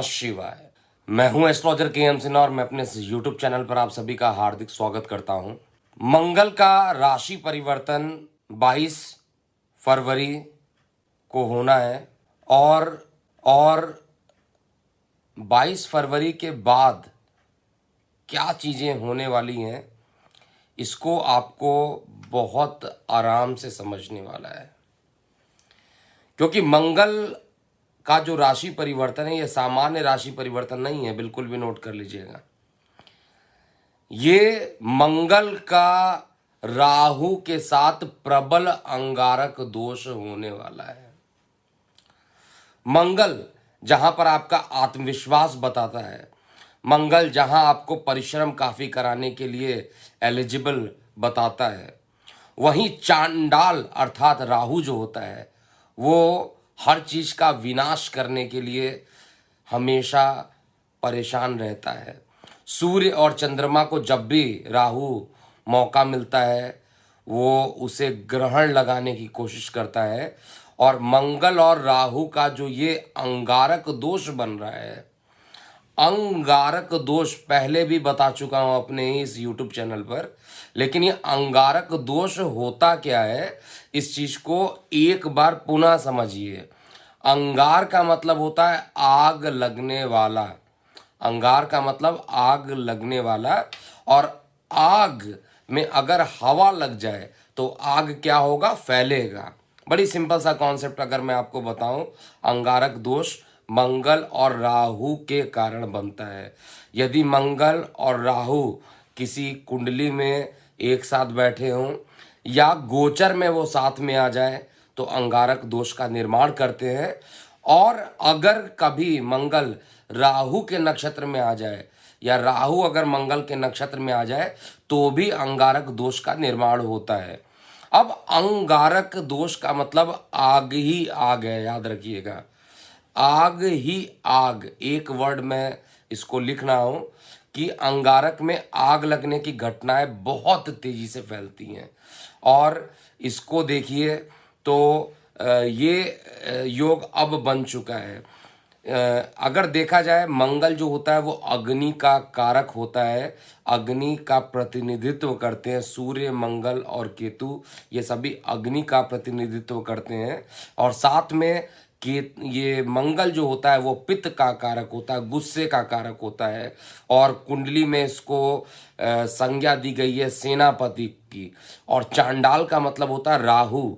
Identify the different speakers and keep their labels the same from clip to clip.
Speaker 1: शिवाय। मैं हूं एस्ट्रोलॉजर के सिन्हा और मैं अपने यूट्यूब चैनल पर आप सभी का हार्दिक स्वागत करता हूं। मंगल का राशि परिवर्तन 22 फरवरी को होना है और 22 फरवरी के बाद क्या चीज़ें होने वाली हैं इसको आपको बहुत आराम से समझने वाला है, क्योंकि मंगल का जो राशि परिवर्तन है ये सामान्य राशि परिवर्तन नहीं है, बिल्कुल भी नोट कर लीजिएगा। ये मंगल का राहु के साथ प्रबल अंगारक दोष होने वाला है। मंगल जहां पर आपका आत्मविश्वास बताता है, मंगल जहां आपको परिश्रम काफी कराने के लिए एलिजिबल बताता है, वहीं चांडाल अर्थात राहु जो होता है वो हर चीज का विनाश करने के लिए हमेशा परेशान रहता है। सूर्य और चंद्रमा को जब भी राहु मौका मिलता है वो उसे ग्रहण लगाने की कोशिश करता है, और मंगल और राहु का जो ये अंगारक दोष बन रहा है, अंगारक दोष पहले भी बता चुका हूं अपने इस YouTube चैनल पर, लेकिन ये अंगारक दोष होता क्या है इस चीज को एक बार पुनः समझिए। अंगार का मतलब होता है आग लगने वाला, अंगार का मतलब आग लगने वाला, और आग में अगर हवा लग जाए तो आग क्या होगा, फैलेगा। बड़ी सिंपल सा कॉन्सेप्ट अगर मैं आपको बताऊं, अंगारक दोष मंगल और राहु के कारण बनता है। यदि मंगल और राहु किसी कुंडली में एक साथ बैठे हों या गोचर में वो साथ में आ जाए तो अंगारक दोष का निर्माण करते हैं, और अगर कभी मंगल राहु के नक्षत्र में आ जाए या राहु अगर मंगल के नक्षत्र में आ जाए तो भी अंगारक दोष का निर्माण होता है। अब अंगारक दोष का मतलब आग ही आग है, याद रखिएगा, आग ही आग। एक वर्ड में इसको लिखना हो कि अंगारक में आग लगने की घटनाएं बहुत तेजी से फैलती हैं। और इसको देखिए तो ये योग अब बन चुका है। अगर देखा जाए मंगल जो होता है वो अग्नि का कारक होता है, अग्नि का प्रतिनिधित्व करते हैं। सूर्य, मंगल और केतु ये सभी अग्नि का प्रतिनिधित्व करते हैं, और साथ में कि ये मंगल जो होता है वो पित्त का कारक होता है, गुस्से का कारक होता है, और कुंडली में इसको संज्ञा दी गई है सेनापति की। और चांडाल का मतलब होता है राहु।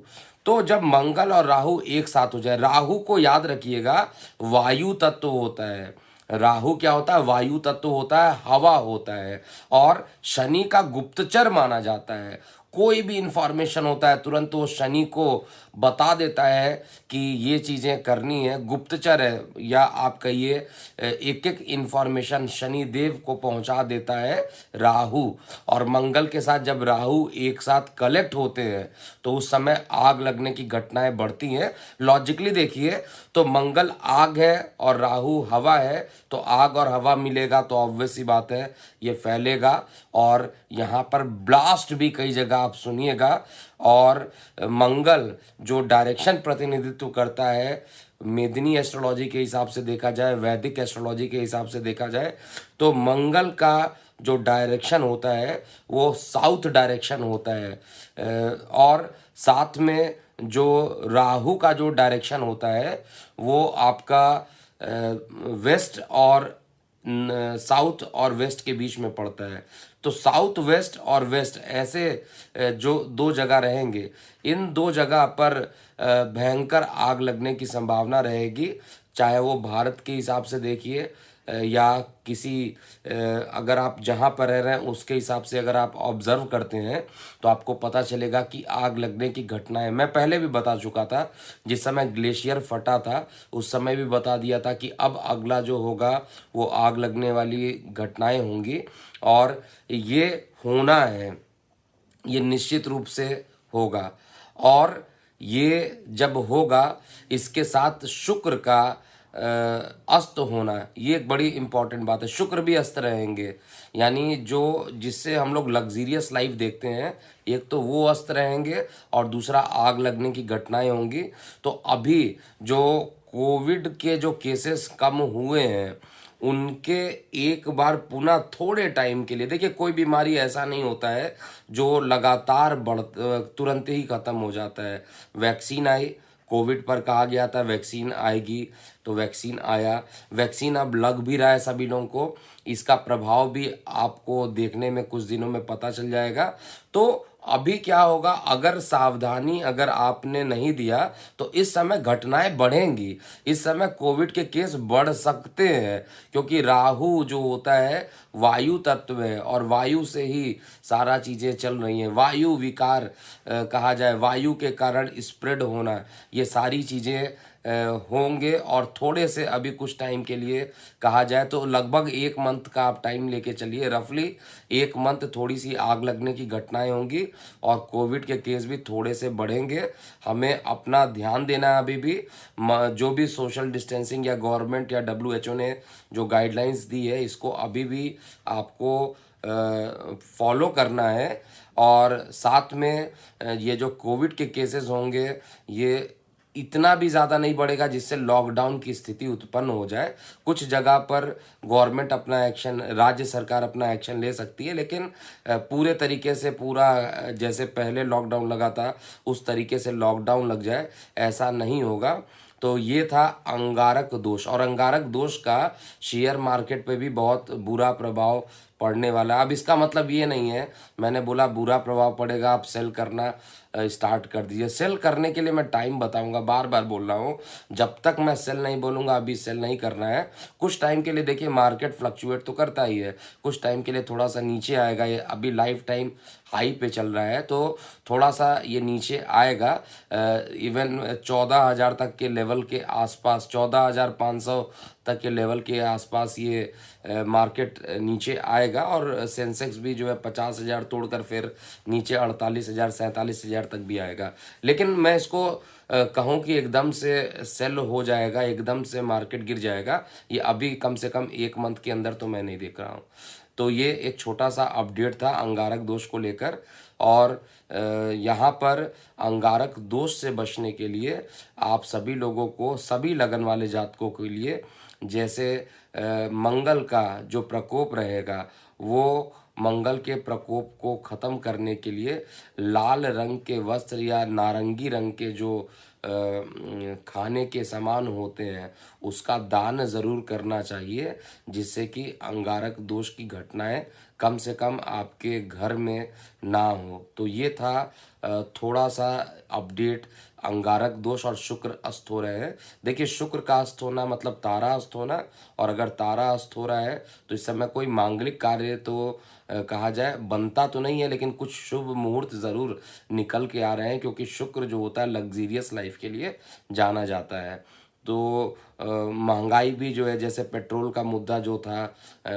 Speaker 1: तो जब मंगल और राहु एक साथ हो जाए, राहु को याद रखिएगा वायु तत्व होता है, राहु क्या होता है, वायु तत्व होता है, हवा होता है, और शनि का गुप्तचर माना जाता है। कोई भी इंफॉर्मेशन होता है तुरंत वो शनि को बता देता है कि ये चीज़ें करनी है, गुप्तचर है, या आप कहिए एक एक इंफॉर्मेशन शनि देव को पहुंचा देता है राहु। और मंगल के साथ जब राहु एक साथ कलेक्ट होते हैं तो उस समय आग लगने की घटनाएं बढ़ती हैं। लॉजिकली देखिए तो मंगल आग है और राहु हवा है, तो आग और हवा मिलेगा तो ऑब्वियस सी बात है ये फैलेगा, और यहाँ पर ब्लास्ट भी कई जगह आप सुनिएगा। और मंगल जो डायरेक्शन प्रतिनिधित्व करता है, मेदिनी एस्ट्रोलॉजी के हिसाब से देखा जाए, वैदिक एस्ट्रोलॉजी के हिसाब से देखा जाए, तो मंगल का जो डायरेक्शन होता है वो साउथ डायरेक्शन होता है, और साथ में जो राहु का जो डायरेक्शन होता है वो आपका वेस्ट और साउथ और वेस्ट के बीच में पड़ता है। तो साउथ वेस्ट और वेस्ट ऐसे जो दो जगह रहेंगे, इन दो जगह पर भयंकर आग लगने की संभावना रहेगी। चाहे वो भारत के हिसाब से देखिए या किसी अगर आप जहाँ पर रह रहे हैं उसके हिसाब से अगर आप ऑब्जर्व करते हैं तो आपको पता चलेगा कि आग लगने की घटनाएं मैं पहले भी बता चुका था। जिस समय ग्लेशियर फटा था उस समय भी बता दिया था कि अब अगला जो होगा वो आग लगने वाली घटनाएं होंगी, और ये होना है, ये निश्चित रूप से होगा। और ये जब होगा इसके साथ शुक्र का अस्त होना, ये एक बड़ी इंपॉर्टेंट बात है। शुक्र भी अस्त रहेंगे, यानी जो जिससे हम लोग लग्जीरियस लाइफ देखते हैं, एक तो वो अस्त रहेंगे और दूसरा आग लगने की घटनाएं होंगी। तो अभी जो कोविड के जो केसेस कम हुए हैं उनके एक बार पुनः थोड़े टाइम के लिए, देखिए कोई बीमारी ऐसा नहीं होता है जो लगातार तुरंत ही खत्म हो जाता है। वैक्सीन आई, कोविड पर कहा गया था वैक्सीन आएगी, तो वैक्सीन आया, वैक्सीन अब लग भी रहा है सभी लोगों को, इसका प्रभाव भी आपको देखने में कुछ दिनों में पता चल जाएगा। तो अभी क्या होगा, अगर सावधानी अगर आपने नहीं दिया तो इस समय घटनाएं बढ़ेंगी, इस समय कोविड के केस बढ़ सकते हैं, क्योंकि राहु जो होता है वायु तत्व है और वायु से ही सारा चीज़ें चल रही हैं। वायु विकार कहा जाए, वायु के कारण स्प्रेड होना, ये सारी चीज़ें होंगे। और थोड़े से अभी कुछ टाइम के लिए कहा जाए तो लगभग 1 मंथ का आप टाइम लेके चलिए, रफली 1 मंथ थोड़ी सी आग लगने की घटनाएं होंगी और कोविड के केस भी थोड़े से बढ़ेंगे। हमें अपना ध्यान देना है अभी भी, जो भी सोशल डिस्टेंसिंग या गवर्नमेंट या WHO ने जो गाइडलाइंस दी है इसको अभी भी आपको फॉलो करना है। और साथ में ये जो कोविड के केसेस होंगे ये इतना भी ज़्यादा नहीं बढ़ेगा जिससे लॉकडाउन की स्थिति उत्पन्न हो जाए। कुछ जगह पर गवर्नमेंट अपना एक्शन, राज्य सरकार अपना एक्शन ले सकती है, लेकिन पूरे तरीके से पूरा जैसे पहले लॉकडाउन लगा था उस तरीके से लॉकडाउन लग जाए ऐसा नहीं होगा। तो ये था अंगारक दोष, और अंगारक दोष का शेयर मार्केट पे भी बहुत बुरा प्रभाव पड़ने वाला है। अब इसका मतलब ये नहीं है, मैंने बोला बुरा प्रभाव पड़ेगा आप सेल करना स्टार्ट कर दीजिए। सेल करने के लिए मैं टाइम बताऊंगा, बार बार बोल रहा हूँ, जब तक मैं सेल नहीं बोलूँगा अभी सेल नहीं करना है। कुछ टाइम के लिए देखिए मार्केट फ्लक्चुएट तो करता ही है, कुछ टाइम के लिए थोड़ा सा नीचे आएगा, ये अभी लाइफ टाइम हाई पे चल रहा है तो थोड़ा सा ये नीचे आएगा। इवन 14,000 तक के लेवल के आसपास, 14,500 तक के लेवल के आसपास ये मार्केट नीचे आएगा। और सेंसेक्स भी जो है 50,000 तोड़कर फिर नीचे 48,000 47,000 तक भी आएगा। लेकिन मैं इसको कहूँ कि एकदम से सेल हो जाएगा, एकदम से मार्केट गिर जाएगा, ये अभी कम से कम 1 मंथ के अंदर तो मैं नहीं देख रहा हूँ। तो ये एक छोटा सा अपडेट था अंगारक दोष को लेकर। और यहाँ पर अंगारक दोष से बचने के लिए आप सभी लोगों को, सभी लगन वाले जातकों के लिए, जैसे मंगल का जो प्रकोप रहेगा वो मंगल के प्रकोप को ख़त्म करने के लिए लाल रंग के वस्त्र या नारंगी रंग के जो खाने के सामान होते हैं उसका दान ज़रूर करना चाहिए, जिससे कि अंगारक दोष की घटनाएं कम से कम आपके घर में ना हो। तो ये था थोड़ा सा अपडेट अंगारक दोष और शुक्र अस्त हो रहे हैं। देखिए शुक्र का अस्त होना मतलब तारा अस्त होना, और अगर तारा अस्त हो रहा है तो इस समय कोई मांगलिक कार्य तो कहा जाए बनता तो नहीं है, लेकिन कुछ शुभ मुहूर्त ज़रूर निकल के आ रहे हैं, क्योंकि शुक्र जो होता है लग्जीरियस लाइफ के लिए जाना जाता है। तो महंगाई भी जो है, जैसे पेट्रोल का मुद्दा जो था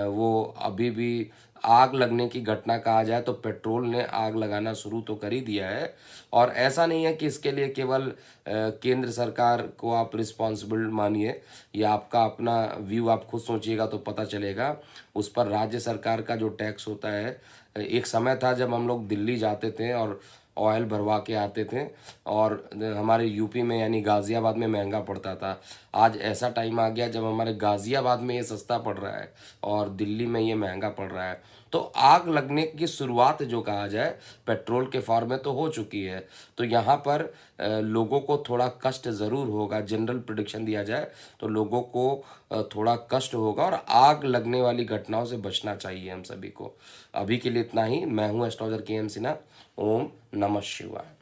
Speaker 1: वो अभी भी आग लगने की घटना कहा जाए तो पेट्रोल ने आग लगाना शुरू तो कर ही दिया है। और ऐसा नहीं है कि इसके लिए केवल केंद्र सरकार को आप रिस्पॉन्सिबल मानिए, या आपका अपना व्यू आप खुद सोचिएगा तो पता चलेगा। उस पर राज्य सरकार का जो टैक्स होता है, एक समय था जब हम लोग दिल्ली जाते थे और ऑयल भरवा के आते थे और हमारे यूपी में यानी गाज़ियाबाद में महंगा पड़ता था। आज ऐसा टाइम आ गया जब हमारे गाज़ियाबाद में ये सस्ता पड़ रहा है और दिल्ली में ये महंगा पड़ रहा है। तो आग लगने की शुरुआत जो कहा जाए पेट्रोल के फॉर्म में तो हो चुकी है। तो यहाँ पर लोगों को थोड़ा कष्ट ज़रूर होगा, जनरल प्रेडिक्शन दिया जाए तो लोगों को थोड़ा कष्ट होगा और आग लगने वाली घटनाओं से बचना चाहिए हम सभी को। अभी के लिए इतना ही। मैं हूँ एस्ट्रोलॉजर KM सिन्हा। ओम नमः शिवाय।